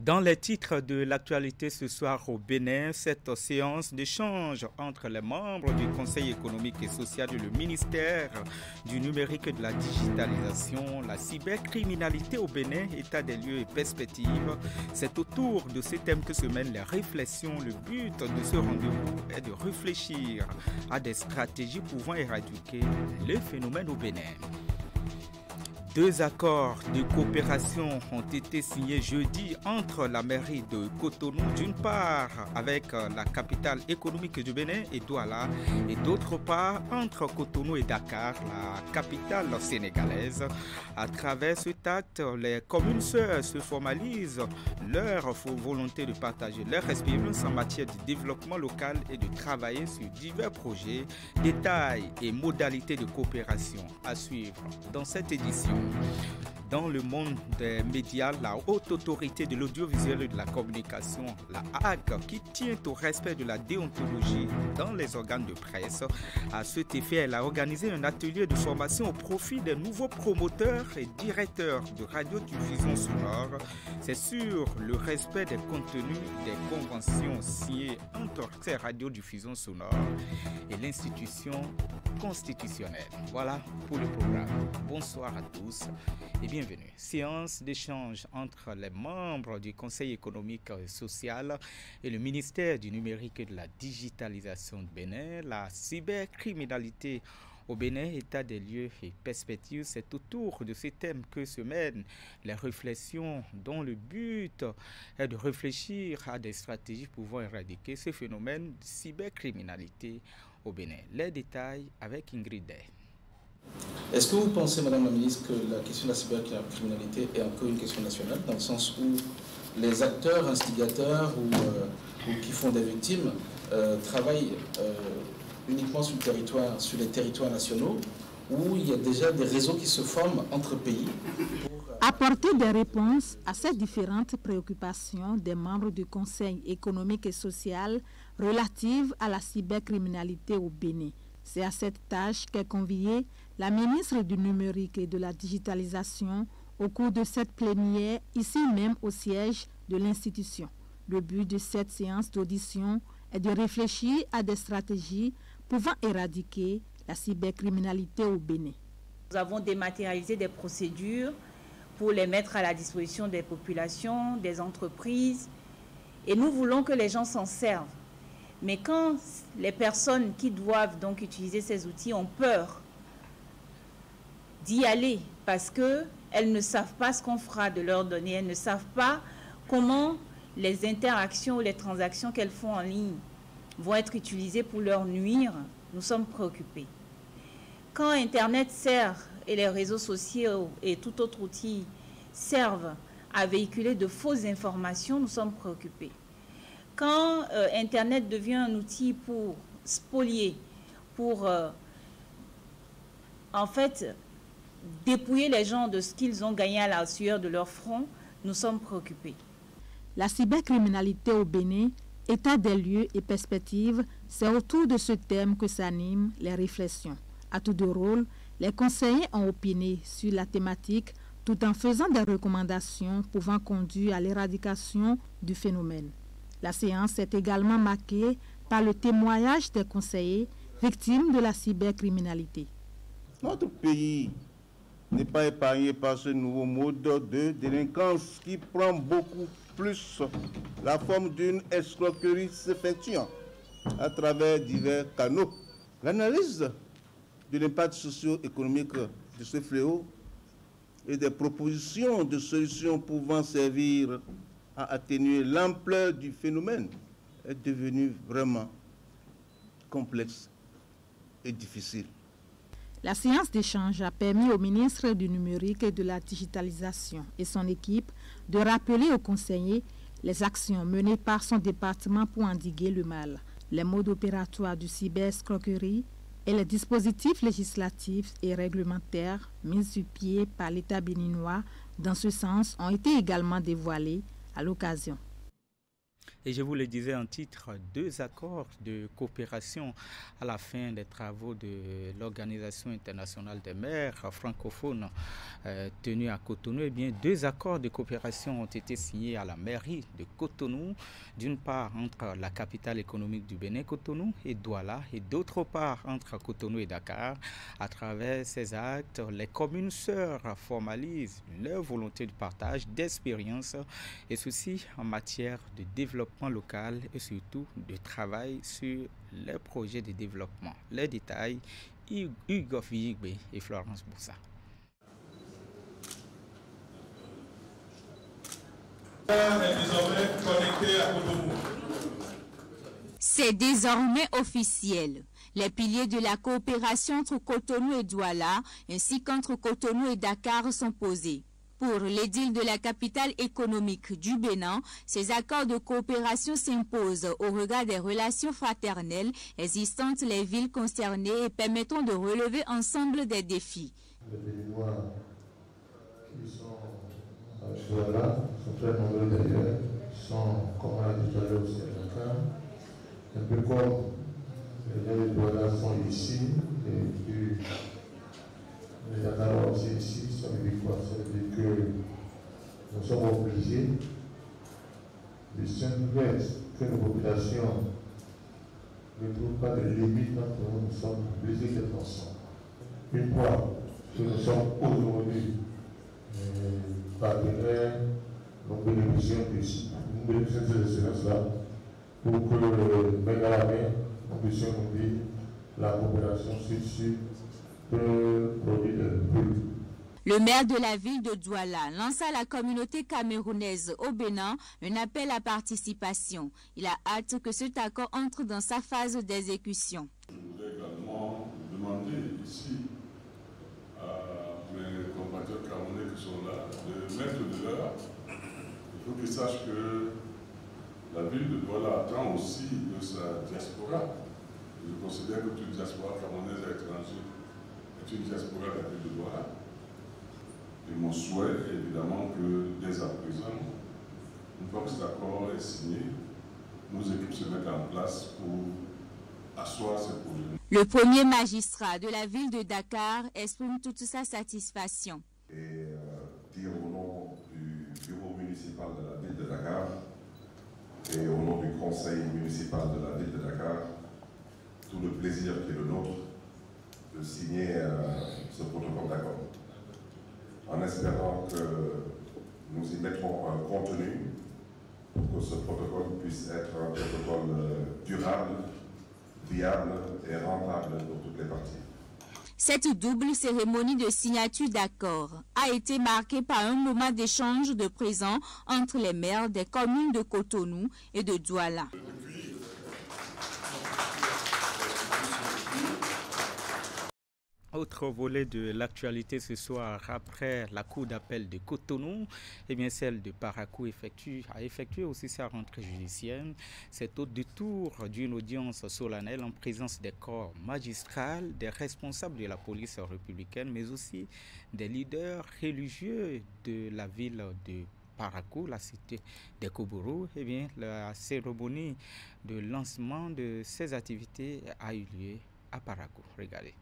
Dans les titres de l'actualité ce soir au Bénin, cette séance d'échange entre les membres du Conseil économique et social et le ministère du numérique et de la digitalisation, la cybercriminalité au Bénin, état des lieux et perspectives. C'est autour de ces thèmes que se mènent les réflexions. Le but de ce rendez-vous est de réfléchir à des stratégies pouvant éradiquer les phénomènes au Bénin. Deux accords de coopération ont été signés jeudi entre la mairie de Cotonou d'une part avec la capitale économique du Bénin et Douala et d'autre part entre Cotonou et Dakar, la capitale sénégalaise. À travers cet acte, les communes sœurs se formalisent leur volonté de partager leur expérience en matière de développement local et de travailler sur divers projets, détails et modalités de coopération à suivre dans cette édition. Dans le monde des médias, la haute autorité de l'audiovisuel et de la communication, la HAC, qui tient au respect de la déontologie dans les organes de presse. À cet effet, elle a organisé un atelier de formation au profit des nouveaux promoteurs et directeurs de radiodiffusion sonore. C'est sur le respect des contenus des conventions signées entre ces radiodiffusions sonores et l'institution constitutionnelle. Voilà pour le programme. Bonsoir à tous et bienvenue. Séance d'échange entre les membres du Conseil économique et social et le ministère du numérique et de la digitalisation de Bénin. La cybercriminalité au Bénin, état des lieux et perspectives, c'est autour de ces thèmes que se mènent les réflexions dont le but est de réfléchir à des stratégies pouvant éradiquer ce phénomène de cybercriminalité au Bénin. Les détails avec Ingrid Day. Est-ce que vous pensez, Madame la Ministre, que la question de la cybercriminalité est encore une question nationale, dans le sens où les acteurs, instigateurs ou qui font des victimes travaillent uniquement sur les territoires nationaux, où il y a déjà des réseaux qui se forment entre pays pour apporter des réponses à ces différentes préoccupations des membres du Conseil économique et social relatives à la cybercriminalité au Bénin. C'est à cette tâche qu'est conviée la ministre du numérique et de la digitalisation au cours de cette plénière, ici même au siège de l'institution. Le but de cette séance d'audition est de réfléchir à des stratégies pouvant éradiquer la cybercriminalité au Bénin. Nous avons dématérialisé des procédures pour les mettre à la disposition des populations, des entreprises, et nous voulons que les gens s'en servent. Mais quand les personnes qui doivent donc utiliser ces outils ont peur d'y aller parce qu'elles ne savent pas ce qu'on fera de leurs données, elles ne savent pas comment les interactions ou les transactions qu'elles font en ligne vont être utilisées pour leur nuire, nous sommes préoccupés. Quand Internet sert et les réseaux sociaux et tout autre outil servent à véhiculer de fausses informations, nous sommes préoccupés. Quand Internet devient un outil pour spolier, pour en fait dépouiller les gens de ce qu'ils ont gagné à la sueur de leur front, nous sommes préoccupés. La cybercriminalité au Bénin, état des lieux et perspectives, c'est autour de ce thème que s'animent les réflexions. À tour de rôle, les conseillers ont opiné sur la thématique tout en faisant des recommandations pouvant conduire à l'éradication du phénomène. La séance est également marquée par le témoignage des conseillers victimes de la cybercriminalité. Notre pays n'est pas épargné par ce nouveau mode de délinquance qui prend beaucoup plus la forme d'une escroquerie s'effectuant à travers divers canaux. L'analyse de l'impact socio-économique de ce fléau et des propositions de solutions pouvant servir à atténuer l'ampleur du phénomène est devenue vraiment complexe et difficile. La séance d'échange a permis au ministre du numérique et de la digitalisation et son équipe de rappeler aux conseillers les actions menées par son département pour endiguer le mal, les modes opératoires du cyberescroquerie et les dispositifs législatifs et réglementaires mis sur pied par l'État béninois dans ce sens ont été également dévoilés à l'occasion. Et je vous le disais en titre, 2 accords de coopération à la fin des travaux de l'Organisation internationale des mers francophones tenus à Cotonou. Eh bien, 2 accords de coopération ont été signés à la mairie de Cotonou, d'une part entre la capitale économique du Bénin, Cotonou, et Douala, et d'autre part entre Cotonou et Dakar. À travers ces actes, les communes sœurs formalisent leur volonté de partage d'expériences, et ceci en matière de développement local et surtout de travail sur les projets de développement. Les détails, Hugo Fiyigbe et Florence Boussa. C'est désormais officiel. Les piliers de la coopération entre Cotonou et Douala ainsi qu'entre Cotonou et Dakar sont posés. Pour l'édile de la capitale économique du Bénin, ces accords de coopération s'imposent au regard des relations fraternelles existantes les villes concernées et permettront de relever ensemble des défis. Les Béninois qui sont à Douala sont très nombreux d'ailleurs, sont, comme on l'a dit tout à l'heure, aussi à Dakar, un peu comme les Douala sont ici, et puis les Dakarois aussi ici sont des victoires. Ça veut dire que nous sommes obligés de s'investir que nos populations ne trouvent pas de limite entre nous. Nous sommes obligés d'être ensemble. Une fois que nous sommes aujourd'hui partenaires, nous bénéficions de ces expériences-là pour que, main dans la main, nous puissions nous dire la coopération sud-sud peut produire des fruits. Le maire de la ville de Douala lance à la communauté camerounaise au Bénin un appel à participation. Il a hâte que cet accord entre dans sa phase d'exécution. Je voudrais également demander ici à mes compatriotes camerounais qui sont là de mettre de l'heure. Il faut qu'ils sachent que la ville de Douala attend aussi de sa diaspora. Je considère que toute diaspora camerounaise à l'étranger est une diaspora de la ville de Douala. Et mon souhait, évidemment, que dès à présent, une fois que cet accord est signé, nos équipes se mettent en place pour asseoir ces projets. Le premier magistrat de la ville de Dakar exprime toute sa satisfaction. Et dire au nom du bureau municipal de la ville de Dakar et au nom du conseil municipal de la ville de Dakar, tout le plaisir qui est le nôtre de signer ce protocole d'accord. En espérant que nous y mettrons un contenu pour que ce protocole puisse être un protocole durable, viable et rentable pour toutes les parties. Cette double cérémonie de signature d'accord a été marquée par un moment d'échange de présents entre les maires des communes de Cotonou et de Douala. Autre volet de l'actualité ce soir, après la cour d'appel de Cotonou, eh bien celle de Parakou a effectué aussi sa rentrée judiciaire. C'est au détour d'une audience solennelle en présence des corps magistrales, des responsables de la police républicaine, mais aussi des leaders religieux de la ville de Parakou, la cité des Kobourou. Eh bien, la cérémonie de lancement de ces activités a eu lieu à Parakou. Regardez.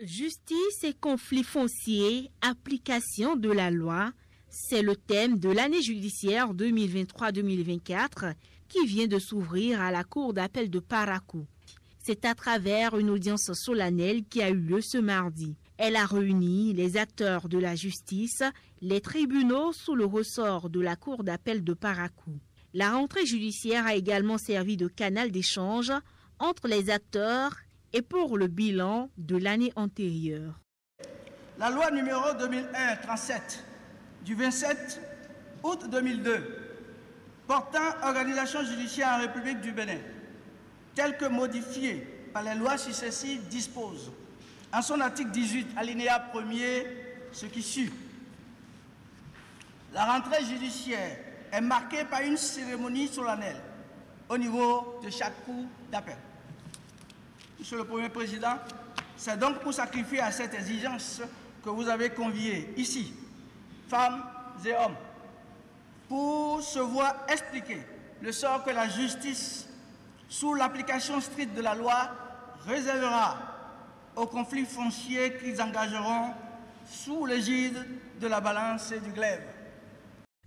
Justice et conflits fonciers, application de la loi, c'est le thème de l'année judiciaire 2023-2024 qui vient de s'ouvrir à la cour d'appel de Parakou. C'est à travers une audience solennelle qui a eu lieu ce mardi. Elle a réuni les acteurs de la justice, les tribunaux sous le ressort de la cour d'appel de Parakou. La rentrée judiciaire a également servi de canal d'échange entre les acteurs et pour le bilan de l'année antérieure. La loi numéro 2001-37 du 27 août 2002 portant organisation judiciaire en République du Bénin, telle que modifiée par les lois successives, dispose, en son article 18, alinéa 1er, ce qui suit. La rentrée judiciaire est marquée par une cérémonie solennelle au niveau de chaque cour d'appel. Monsieur le Premier Président, c'est donc pour sacrifier à cette exigence que vous avez convié ici, femmes et hommes, pour se voir expliquer le sort que la justice, sous l'application stricte de la loi, réservera aux conflits fonciers qu'ils engageront sous l'égide de la balance et du glaive.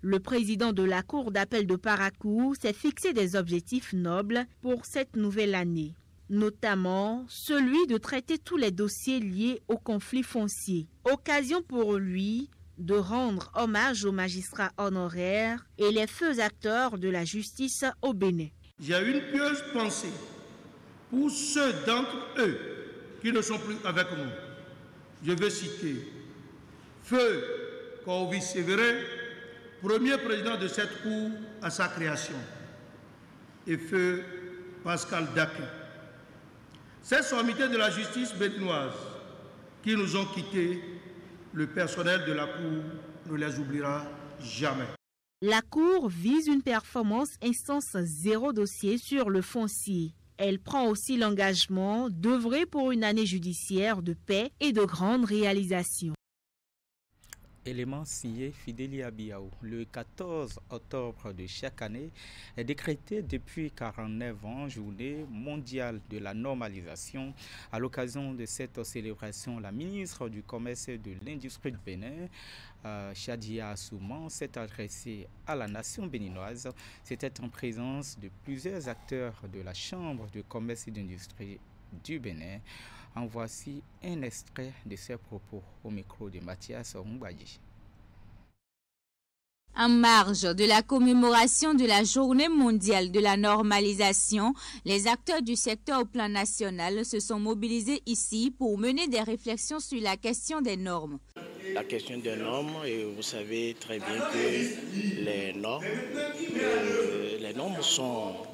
Le président de la Cour d'appel de Parakou s'est fixé des objectifs nobles pour cette nouvelle année, notamment celui de traiter tous les dossiers liés aux conflits fonciers. Occasion pour lui de rendre hommage aux magistrats honoraires et les feux acteurs de la justice au Bénin. J'ai une pieuse pensée pour ceux d'entre eux qui ne sont plus avec nous. Je veux citer Feu Corvis Sévérin, premier président de cette cour à sa création, et Feu Pascal Daquin. Ces sommités de la justice béninoise qui nous ont quittés, le personnel de la cour ne les oubliera jamais. La Cour vise une performance instance zéro dossier sur le foncier. Elle prend aussi l'engagement d'œuvrer pour une année judiciaire de paix et de grandes réalisations. Élément signé Fidélia Biao. Le 14 octobre de chaque année est décrété depuis 49 ans journée mondiale de la normalisation. À l'occasion de cette célébration, la ministre du Commerce et de l'Industrie du Bénin, Chadia Assouman, s'est adressée à la nation béninoise. C'était en présence de plusieurs acteurs de la Chambre de commerce et d'industrie du Bénin. En voici un extrait de ses propos au micro de Mathias Ombadji. En marge de la commémoration de la Journée mondiale de la normalisation, les acteurs du secteur au plan national se sont mobilisés ici pour mener des réflexions sur la question des normes. La question des normes, et vous savez très bien que les normes sont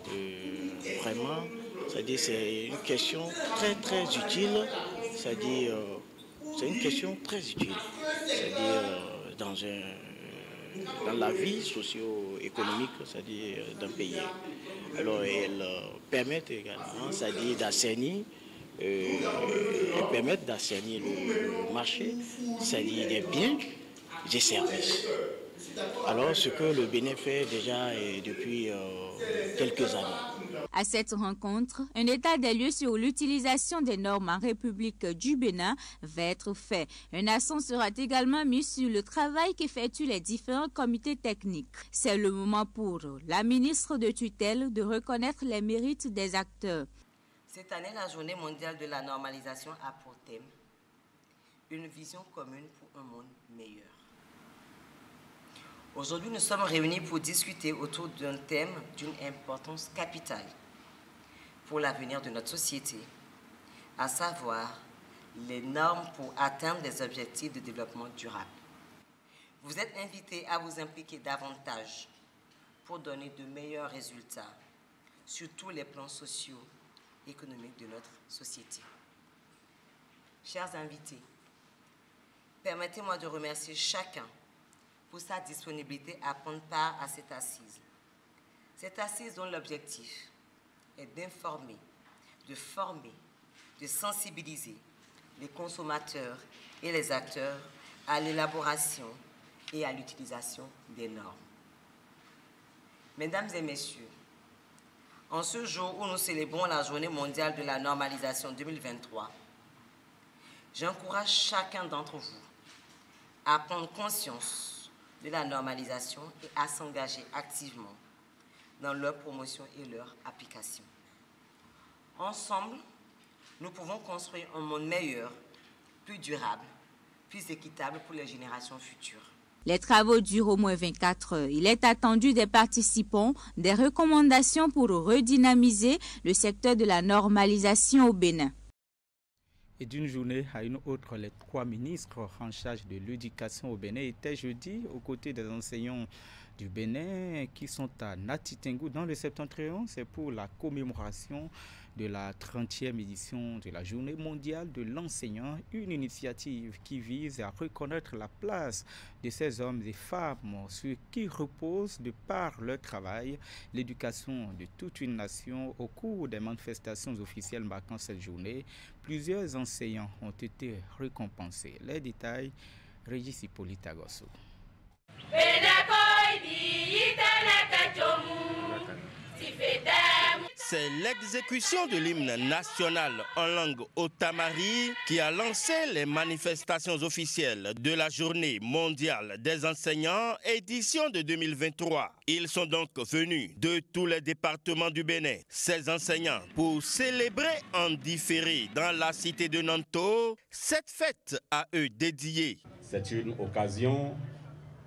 vraiment, c'est-à-dire c'est une question très très utile, c'est-à-dire c'est une question très utile, c'est-à-dire dans la vie socio-économique, c'est-à-dire d'un pays. Alors elles permettent également, c'est-à-dire d'assainir, le marché, c'est-à-dire des biens, des services. Alors ce que le Bénin fait déjà depuis quelques années. À cette rencontre, un état des lieux sur l'utilisation des normes en République du Bénin va être fait. Un accent sera également mis sur le travail qu'effectuent les différents comités techniques. C'est le moment pour la ministre de tutelle de reconnaître les mérites des acteurs. Cette année, la Journée mondiale de la normalisation a pour thème une vision commune pour un monde meilleur. Aujourd'hui, nous sommes réunis pour discuter autour d'un thème d'une importance capitale pour l'avenir de notre société, à savoir les normes pour atteindre les objectifs de développement durable. Vous êtes invités à vous impliquer davantage pour donner de meilleurs résultats sur tous les plans sociaux et économiques de notre société. Chers invités, permettez-moi de remercier chacun pour sa disponibilité à prendre part à cette assise. Cette assise dont l'objectif est d'informer, de former, de sensibiliser les consommateurs et les acteurs à l'élaboration et à l'utilisation des normes. Mesdames et messieurs, en ce jour où nous célébrons la Journée mondiale de la normalisation 2023, j'encourage chacun d'entre vous à prendre conscience de la normalisation et à s'engager activement dans leur promotion et leur application. Ensemble, nous pouvons construire un monde meilleur, plus durable, plus équitable pour les générations futures. Les travaux durent au moins 24 heures. Il est attendu des participants des recommandations pour redynamiser le secteur de la normalisation au Bénin. Et d'une journée à une autre, les 3 ministres en charge de l'éducation au Bénin étaient jeudi aux côtés des enseignants du Bénin qui sont à Nati Tengou dans le Septentrion. C'est pour la commémoration de la 30e édition de la Journée mondiale de l'enseignant, une initiative qui vise à reconnaître la place de ces hommes et femmes sur qui repose de par leur travail l'éducation de toute une nation. Au cours des manifestations officielles marquant cette journée, plusieurs enseignants ont été récompensés. Les détails, Régis Hippolyte Agosso. c'est l'exécution de l'hymne national en langue otamari qui a lancé les manifestations officielles de la Journée mondiale des enseignants, édition de 2023. Ils sont donc venus de tous les départements du Bénin, ces enseignants, pour célébrer en différé dans la cité de Nanto cette fête à eux dédiée. C'est une occasion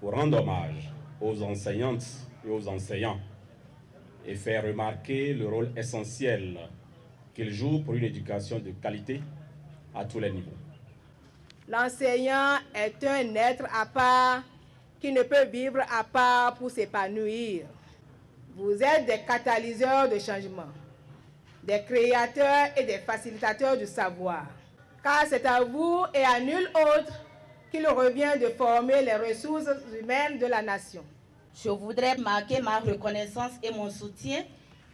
pour rendre hommage aux enseignantes et aux enseignants et faire remarquer le rôle essentiel qu'ils jouent pour une éducation de qualité à tous les niveaux. L'enseignant est un être à part qui ne peut vivre à part pour s'épanouir. Vous êtes des catalyseurs de changement, des créateurs et des facilitateurs du savoir, car c'est à vous et à nul autre qu'il revient de former les ressources humaines de la nation. Je voudrais marquer ma reconnaissance et mon soutien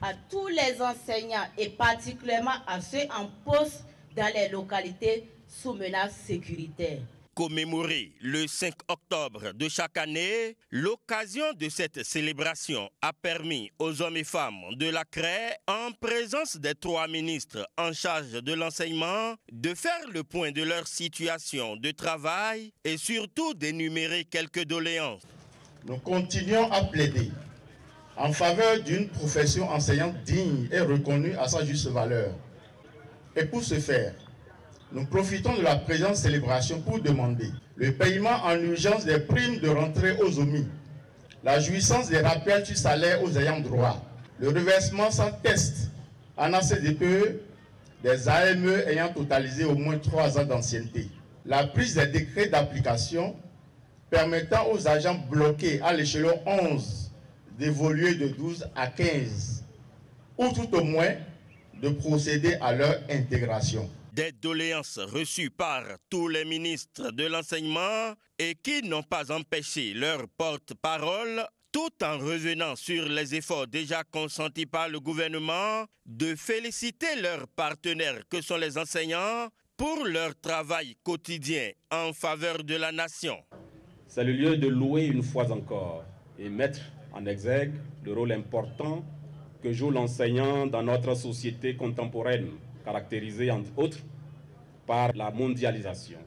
à tous les enseignants et particulièrement à ceux en poste dans les localités sous menace sécuritaire. Commémoré le 5 octobre de chaque année, l'occasion de cette célébration a permis aux hommes et femmes de la CREI, en présence des 3 ministres en charge de l'enseignement, de faire le point de leur situation de travail et surtout d'énumérer quelques doléances. Nous continuons à plaider en faveur d'une profession enseignante digne et reconnue à sa juste valeur. Et pour ce faire, nous profitons de la présente célébration pour demander le paiement en urgence des primes de rentrée aux OMI, la jouissance des rappels sur salaire aux ayants droit, le reversement sans test en ACDPE des AME ayant totalisé au moins 3 ans d'ancienneté, la prise des décrets d'application permettant aux agents bloqués à l'échelon 11 d'évoluer de 12 à 15, ou tout au moins de procéder à leur intégration. Des doléances reçues par tous les ministres de l'enseignement et qui n'ont pas empêché leur porte-parole, tout en revenant sur les efforts déjà consentis par le gouvernement, de féliciter leurs partenaires que sont les enseignants pour leur travail quotidien en faveur de la nation. C'est le lieu de louer une fois encore et mettre en exergue le rôle important que joue l'enseignant dans notre société contemporaine, caractérisée entre autres par la mondialisation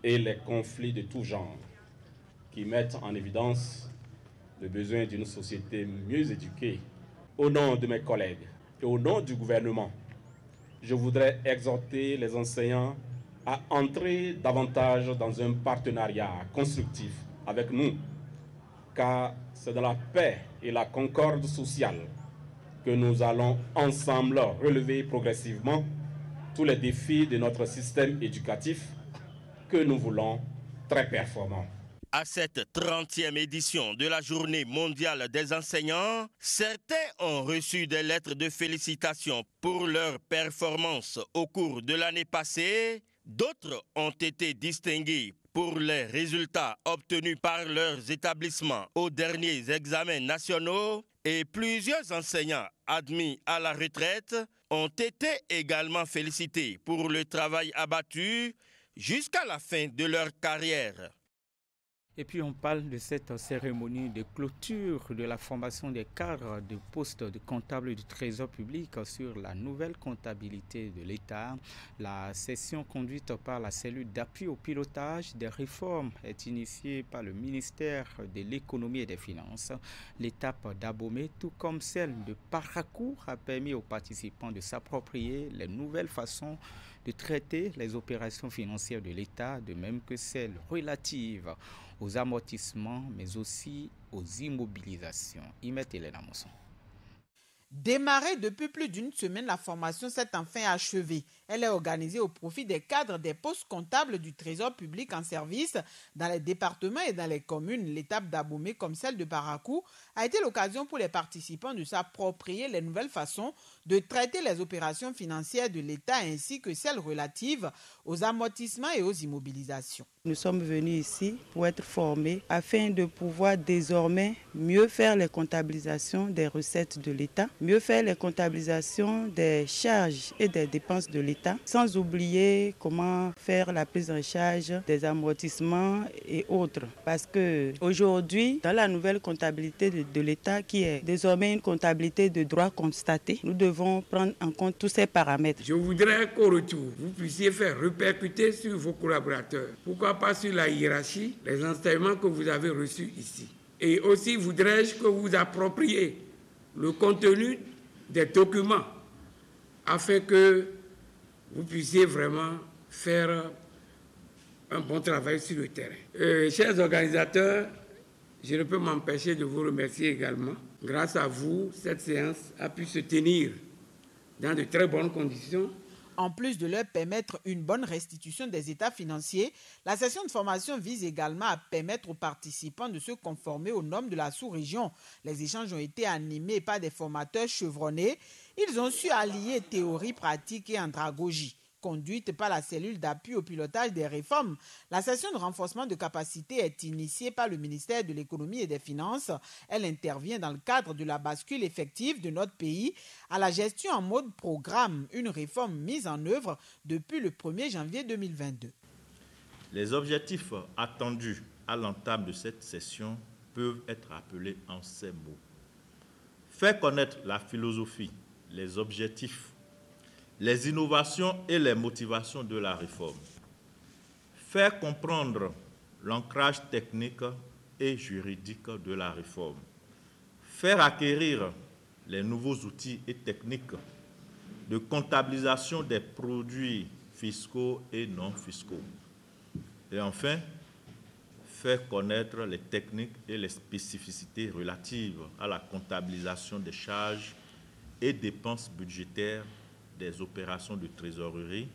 et les conflits de tout genre qui mettent en évidence le besoin d'une société mieux éduquée. Au nom de mes collègues et au nom du gouvernement, je voudrais exhorter les enseignants à entrer davantage dans un partenariat constructif avec nous, car c'est dans la paix et la concorde sociale que nous allons ensemble relever progressivement tous les défis de notre système éducatif que nous voulons très performant. À cette 30e édition de la Journée mondiale des enseignants, certains ont reçu des lettres de félicitations pour leur performance au cours de l'année passée. D'autres ont été distingués pour les résultats obtenus par leurs établissements aux derniers examens nationaux et plusieurs enseignants admis à la retraite ont été également félicités pour le travail abattu jusqu'à la fin de leur carrière. Et puis on parle de cette cérémonie de clôture de la formation des cadres de postes de comptable du Trésor public sur la nouvelle comptabilité de l'État. La session conduite par la cellule d'appui au pilotage des réformes est initiée par le ministère de l'Économie et des Finances. L'étape d'Abomey, tout comme celle de Parakou, a permis aux participants de s'approprier les nouvelles façons de traiter les opérations financières de l'État, de même que celles relatives aux amortissements, mais aussi aux immobilisations. Imet Hélène Amosson. Démarrée depuis plus d'une semaine, la formation s'est enfin achevée. Elle est organisée au profit des cadres des postes comptables du Trésor public en service dans les départements et dans les communes. L'étape d'Abomey, comme celle de Parakou, a été l'occasion pour les participants de s'approprier les nouvelles façons de traiter les opérations financières de l'État ainsi que celles relatives aux amortissements et aux immobilisations. Nous sommes venus ici pour être formés afin de pouvoir désormais mieux faire les comptabilisations des recettes de l'État, mieux faire les comptabilisations des charges et des dépenses de l'État, sans oublier comment faire la prise en charge des amortissements et autres. Parce qu'aujourd'hui, dans la nouvelle comptabilité de l'État, qui est désormais une comptabilité de droits constatés, nous devons prendre en compte tous ces paramètres. Je voudrais qu'au retour, vous puissiez faire répercuter sur vos collaborateurs. Pourquoi pas sur la hiérarchie, les enseignements que vous avez reçus ici. Et aussi voudrais-je que vous appropriez le contenu des documents afin que vous puissiez vraiment faire un bon travail sur le terrain. Chers organisateurs, je ne peux m'empêcher de vous remercier également. Grâce à vous, cette séance a pu se tenir dans de très bonnes conditions. En plus de leur permettre une bonne restitution des états financiers, la session de formation vise également à permettre aux participants de se conformer aux normes de la sous-région. Les échanges ont été animés par des formateurs chevronnés. Ils ont su allier théorie, pratique et andragogie. Conduite par la cellule d'appui au pilotage des réformes, la session de renforcement de capacité est initiée par le ministère de l'Économie et des Finances. Elle intervient dans le cadre de la bascule effective de notre pays à la gestion en mode programme, une réforme mise en œuvre depuis le 1er janvier 2022. Les objectifs attendus à l'entame de cette session peuvent être appelés en ces mots. Faire connaître la philosophie, les objectifs, les innovations et les motivations de la réforme. Faire comprendre l'ancrage technique et juridique de la réforme. Faire acquérir les nouveaux outils et techniques de comptabilisation des produits fiscaux et non fiscaux. Et enfin, faire connaître les techniques et les spécificités relatives à la comptabilisation des charges et dépenses budgétaires des opérations de trésorerie,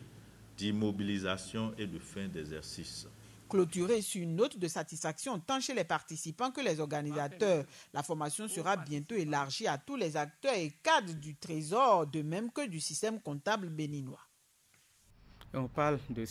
d'immobilisation et de fin d'exercice. Clôturée sur une note de satisfaction tant chez les participants que les organisateurs. La formation sera bientôt élargie à tous les acteurs et cadres du Trésor, de même que du système comptable béninois. On parle de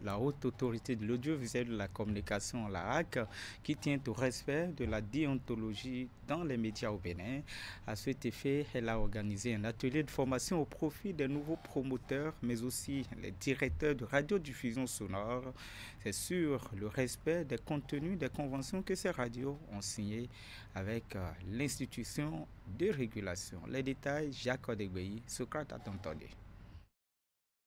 la haute autorité de l'audiovisuel de la communication, la HAC, qui tient au respect de la déontologie dans les médias au Bénin. À cet effet, elle a organisé un atelier de formation au profit des nouveaux promoteurs, mais aussi les directeurs de radiodiffusion sonore. C'est sur le respect des contenus des conventions que ces radios ont signées avec l'institution de régulation. Les détails, Jacques Odegbeyi, Socrate Atantondé.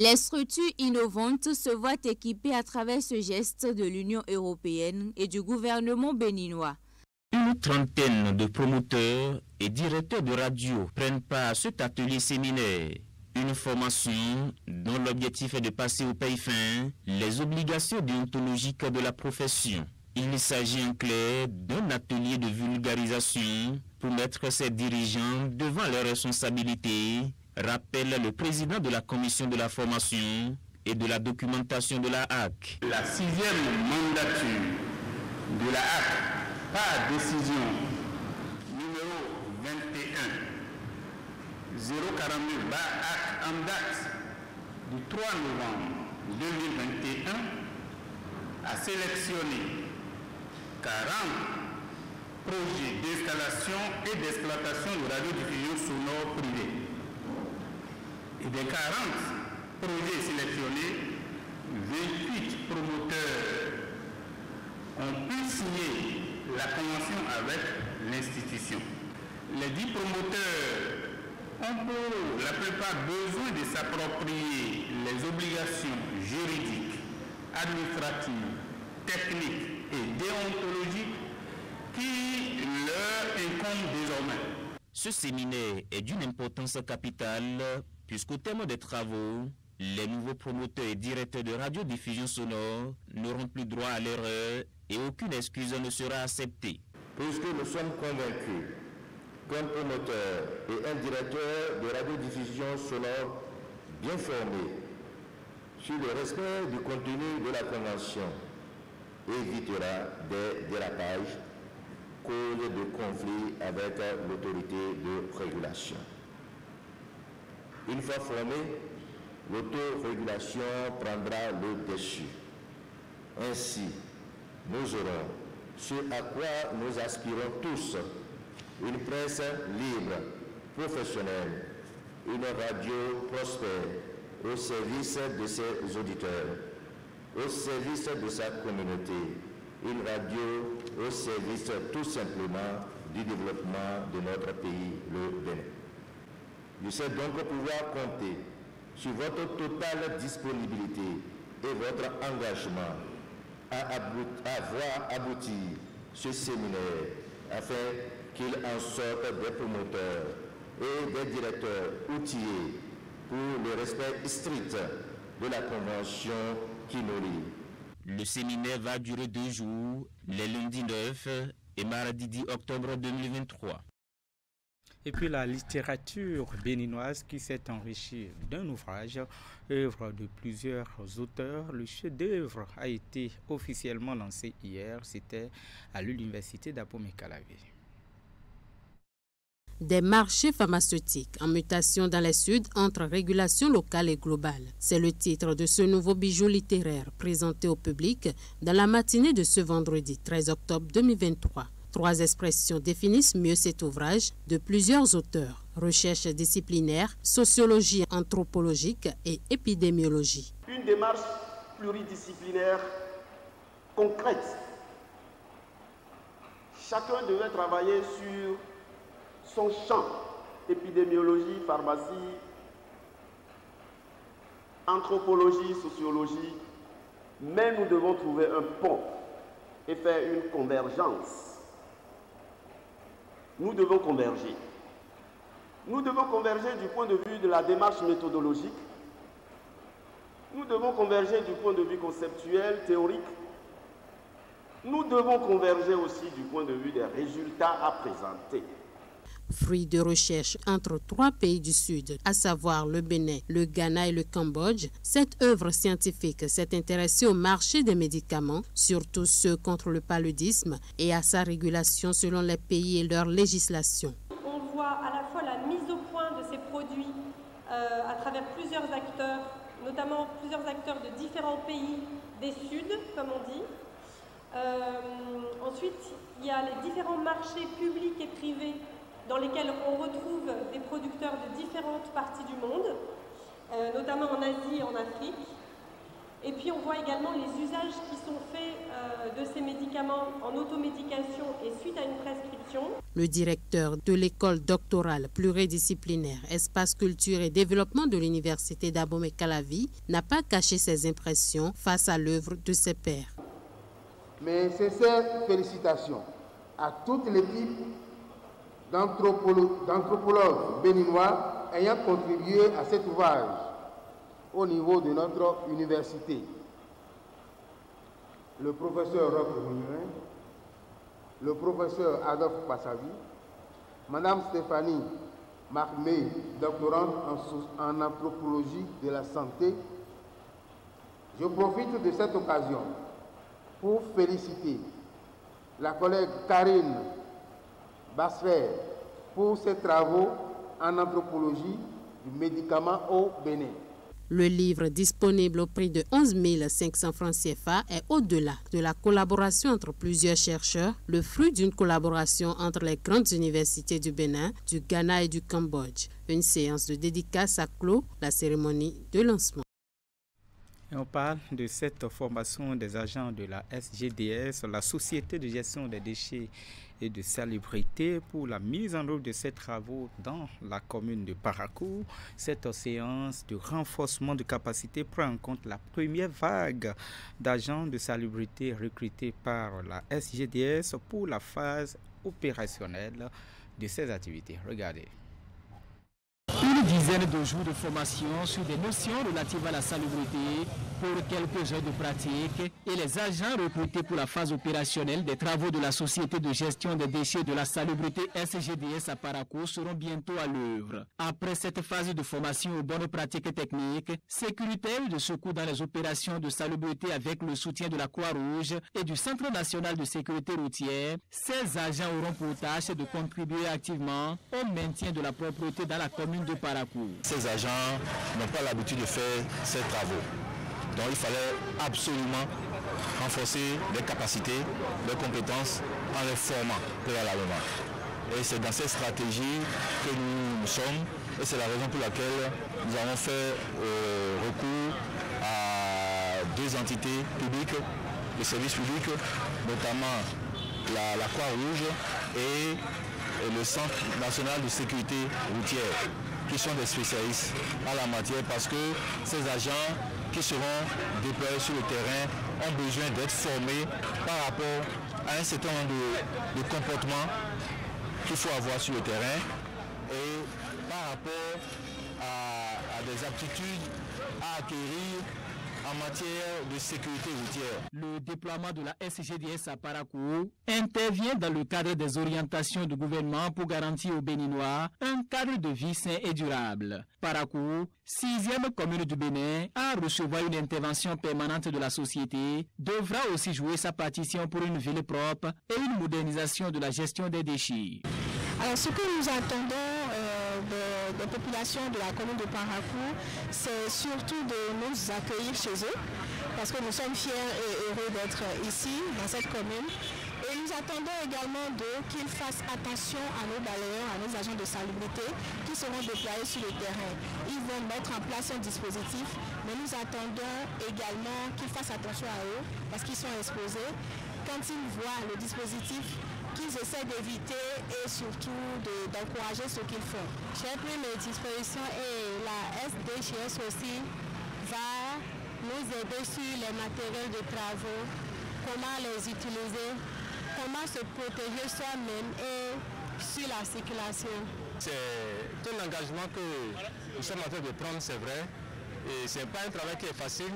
Les structures innovantes se voient équipées à travers ce geste de l'Union européenne et du gouvernement béninois. Une trentaine de promoteurs et directeurs de radio prennent part à cet atelier séminaire. Une formation dont l'objectif est de passer au peigne fin les obligations déontologiques de la profession. Il s'agit en clair d'un atelier de vulgarisation pour mettre ses dirigeants devant leurs responsabilités, rappelle le président de la commission de la formation et de la documentation de la HAC. La 6e mandature de la HAC, par décision numéro 21-042 HAC en date du 3 novembre 2021, a sélectionné 40 projets d'installation et d'exploitation de radiodiffusion sonore privée. Et des 40 projets sélectionnés, 28 promoteurs ont pu signer la convention avec l'institution. Les 10 promoteurs ont pour la plupart besoin de s'approprier les obligations juridiques, administratives, techniques et déontologiques qui leur incombent désormais. Ce séminaire est d'une importance capitale puisqu'au terme des travaux, les nouveaux promoteurs et directeurs de radiodiffusion sonore n'auront plus droit à l'erreur et aucune excuse ne sera acceptée. Puisque nous sommes convaincus qu'un promoteur et un directeur de radiodiffusion sonore bien formés sur le respect du contenu de la convention évitera des dérapages, cause de conflit avec l'autorité de régulation. Une fois formée, l'autorégulation prendra le dessus. Ainsi, nous aurons ce à quoi nous aspirons tous, une presse libre, professionnelle, une radio prospère au service de ses auditeurs, au service de sa communauté, une radio au service tout simplement du développement de notre pays, le Bénin. Je sais donc pouvoir compter sur votre totale disponibilité et votre engagement à voir aboutir ce séminaire afin qu'il en sorte des promoteurs et des directeurs outillés pour le respect strict de la convention qui nous lie. Le séminaire va durer 2 jours, les lundis 9 et mardi 10 octobre 2023. Et puis la littérature béninoise qui s'est enrichie d'un ouvrage, œuvre de plusieurs auteurs. Le chef-d'œuvre a été officiellement lancé hier, c'était à l'université d'Abomey-Calavi. Des marchés pharmaceutiques en mutation dans les Suds entre régulation locale et globale. C'est le titre de ce nouveau bijou littéraire présenté au public dans la matinée de ce vendredi 13 octobre 2023. 3 expressions définissent mieux cet ouvrage de plusieurs auteurs. Recherche disciplinaire, sociologie anthropologique et épidémiologie. Une démarche pluridisciplinaire concrète. Chacun devait travailler sur son champ, épidémiologie, pharmacie, anthropologie, sociologie, mais nous devons trouver un pont et faire une convergence. Nous devons converger. Nous devons converger du point de vue de la démarche méthodologique. Nous devons converger du point de vue conceptuel, théorique. Nous devons converger aussi du point de vue des résultats à présenter. Fruit de recherche entre 3 pays du Sud, à savoir le Bénin, le Ghana et le Cambodge, cette œuvre scientifique s'est intéressée au marché des médicaments, surtout ceux contre le paludisme, et à sa régulation selon les pays et leur législation. On voit à la fois la mise au point de ces produits à travers plusieurs acteurs, notamment plusieurs acteurs de différents pays des Suds, comme on dit. Ensuite, il y a les différents marchés publics et privés dans lesquels on retrouve des producteurs de différentes parties du monde, notamment en Asie et en Afrique. Et puis on voit également les usages qui sont faits de ces médicaments en automédication et suite à une prescription. Le directeur de l'école doctorale pluridisciplinaire Espace Culture et Développement de l'Université d'Abomey-Calavi n'a pas caché ses impressions face à l'œuvre de ses pairs. Mes sincères félicitations à toute l'équipe d'anthropologues béninois ayant contribué à cet ouvrage au niveau de notre université. Le professeur Roch Moulin, le professeur Adolphe Passavi, Madame Stéphanie Marmé, doctorante en anthropologie de la santé. Je profite de cette occasion pour féliciter la collègue Karine Basfer pour ses travaux en anthropologie du médicament au Bénin. Le livre disponible au prix de 11 500 francs CFA est au-delà de la collaboration entre plusieurs chercheurs, le fruit d'une collaboration entre les grandes universités du Bénin, du Ghana et du Cambodge. Une séance de dédicace a clos la cérémonie de lancement. Et on parle de cette formation des agents de la SGDS, la Société de gestion des déchets et de salubrité, pour la mise en œuvre de ces travaux dans la commune de Parakou. Cette séance de renforcement de capacité prend en compte la première vague d'agents de salubrité recrutés par la SGDS pour la phase opérationnelle de ces activités. Regardez. Une dizaine de jours de formation sur des notions relatives à la salubrité pour quelques heures de pratique et les agents recrutés pour la phase opérationnelle des travaux de la Société de gestion des déchets de la salubrité SGDS à Parakou seront bientôt à l'œuvre. Après cette phase de formation aux bonnes pratiques techniques, sécuritaires et de secours dans les opérations de salubrité avec le soutien de la Croix-Rouge et du Centre national de sécurité routière, ces agents auront pour tâche de contribuer activement au maintien de la propreté dans la commune de Parakou. Ces agents n'ont pas l'habitude de faire ces travaux. Donc il fallait absolument renforcer les capacités, les compétences en les formant préalablement. Et c'est dans cette stratégie que nous sommes et c'est la raison pour laquelle nous avons fait recours à deux entités publiques, les services publics, notamment la Croix-Rouge et le Centre national de sécurité routière, qui sont des spécialistes en la matière parce que ces agents qui seront déployés sur le terrain ont besoin d'être formés par rapport à un certain nombre de comportements qu'il faut avoir sur le terrain et par rapport à des aptitudes à acquérir en matière de sécurité routière. Le déploiement de la SGDS à Parakou intervient dans le cadre des orientations du gouvernement pour garantir aux Béninois un cadre de vie sain et durable. Parakou, 6e commune du Bénin, à recevoir une intervention permanente de la société, devra aussi jouer sa partition pour une ville propre et une modernisation de la gestion des déchets. Alors ce que nous attendons des populations de la commune de Parakou, c'est surtout de nous accueillir chez eux, parce que nous sommes fiers et heureux d'être ici, dans cette commune. Et nous attendons également qu'ils fassent attention à nos balayeurs, à nos agents de salubrité qui seront déployés sur le terrain. Ils vont mettre en place un dispositif, mais nous attendons également qu'ils fassent attention à eux, parce qu'ils sont exposés. Quand ils voient le dispositif, qu'ils essaient d'éviter et surtout d'encourager ce qu'ils font. J'ai pris les dispositions et la SDGS aussi va nous aider sur les matériels de travaux, comment les utiliser, comment se protéger soi-même et sur la circulation. C'est un engagement que nous sommes en train de prendre, c'est vrai, et ce n'est pas un travail qui est facile,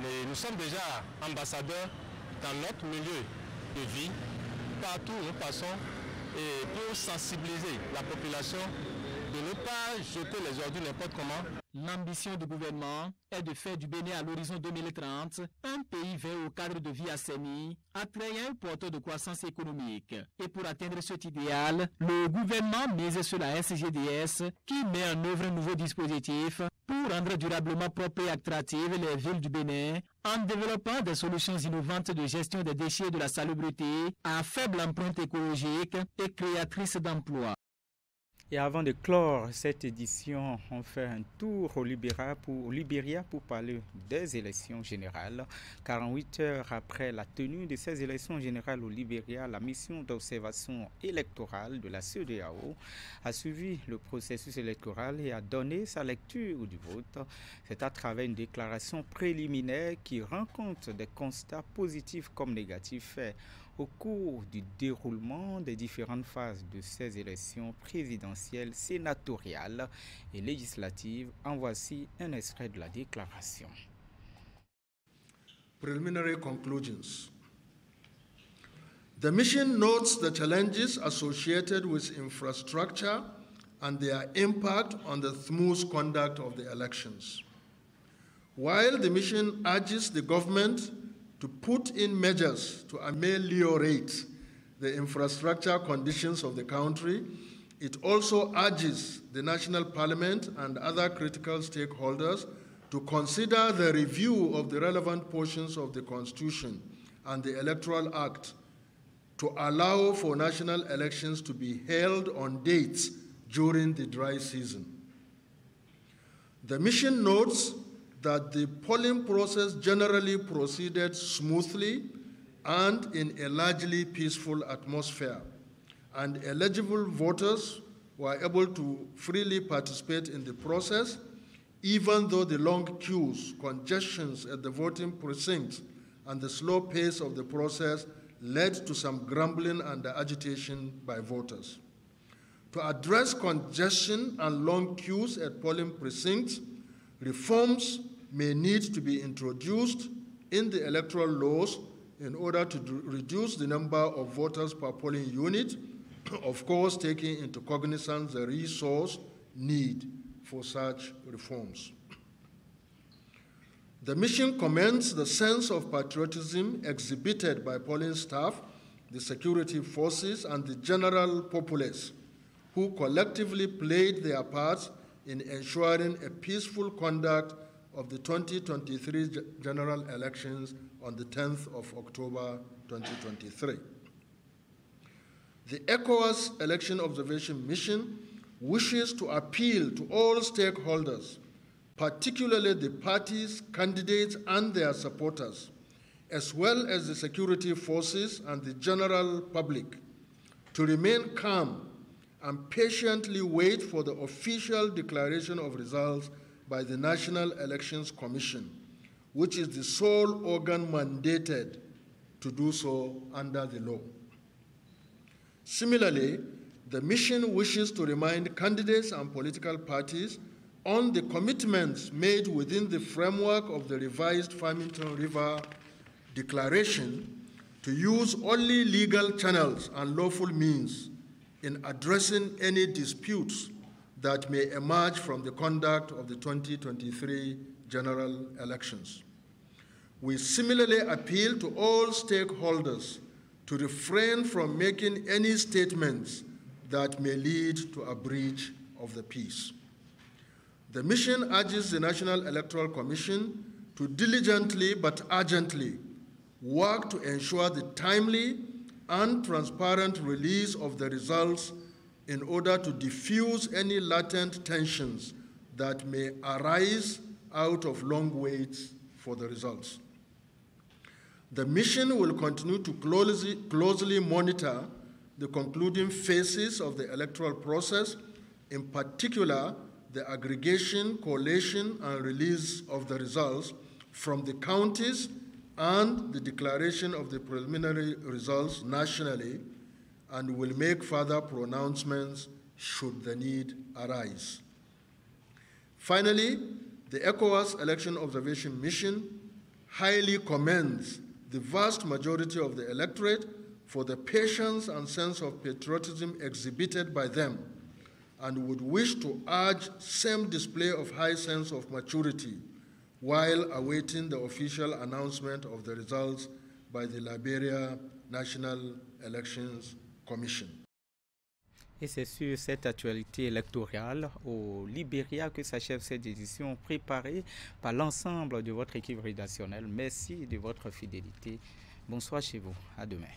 mais nous sommes déjà ambassadeurs dans notre milieu de vie. Partout où nous passons et pour sensibiliser la population de ne pas jeter les ordures n'importe comment. L'ambition du gouvernement est de faire du Bénin à l'horizon 2030 un pays vers au cadre de vie assaini, attrayant un porteur de croissance économique. Et pour atteindre cet idéal, le gouvernement mise sur la SGDS qui met en œuvre un nouveau dispositif pour rendre durablement propres et attractives les villes du Bénin en développant des solutions innovantes de gestion des déchets et de la salubrité à faible empreinte écologique et créatrice d'emplois. Et avant de clore cette édition, on fait un tour au Libéria pour parler des élections générales. 48 heures après la tenue de ces élections générales au Libéria, la mission d'observation électorale de la CEDEAO a suivi le processus électoral et a donné sa lecture du vote. C'est à travers une déclaration préliminaire qui rend compte des constats positifs comme négatifs faits au cours du déroulement des différentes phases de ces élections présidentielles, sénatoriales et législatives. En voici un extrait de la déclaration. Preliminary conclusions. The mission notes the challenges associated with infrastructure and their impact on the smooth conduct of the elections. While the mission urges the government to put in measures to ameliorate the infrastructure conditions of the country, it also urges the National Parliament and other critical stakeholders to consider the review of the relevant portions of the Constitution and the Electoral Act to allow for national elections to be held on dates during the dry season. The mission notes that the polling process generally proceeded smoothly and in a largely peaceful atmosphere, and eligible voters were able to freely participate in the process, even though the long queues, congestions at the voting precincts, and the slow pace of the process led to some grumbling and agitation by voters. To address congestion and long queues at polling precincts, reforms may need to be introduced in the electoral laws in order to reduce the number of voters per polling unit, of course taking into cognizance the resource need for such reforms. The mission commends the sense of patriotism exhibited by polling staff, the security forces, and the general populace, who collectively played their parts in ensuring a peaceful conduct of the 2023 general elections on the 10th of October 2023. The ECOWAS Election Observation Mission wishes to appeal to all stakeholders, particularly the parties, candidates, and their supporters, as well as the security forces and the general public, to remain calm and patiently wait for the official declaration of results by the National Elections Commission, which is the sole organ mandated to do so under the law. Similarly, the mission wishes to remind candidates and political parties on the commitments made within the framework of the revised Farmington River Declaration to use only legal channels and lawful means in addressing any disputes that may emerge from the conduct of the 2023 general elections. We similarly appeal to all stakeholders to refrain from making any statements that may lead to a breach of the peace. The mission urges the National Electoral Commission to diligently but urgently work to ensure the timely and transparent release of the results in order to diffuse any latent tensions that may arise out of long waits for the results. The mission will continue to closely monitor the concluding phases of the electoral process, in particular the aggregation, collation, and release of the results from the counties and the declaration of the preliminary results nationally, and will make further pronouncements should the need arise. Finally, the ECOWAS Election Observation Mission highly commends the vast majority of the electorate for the patience and sense of patriotism exhibited by them, and would wish to urge same display of high sense of maturity while awaiting the official announcement of the results by the Liberia National Elections Commission. Et c'est sur cette actualité électorale au Libéria que s'achève cette édition préparée par l'ensemble de votre équipe rédactionnelle. Merci de votre fidélité. Bonsoir chez vous. À demain.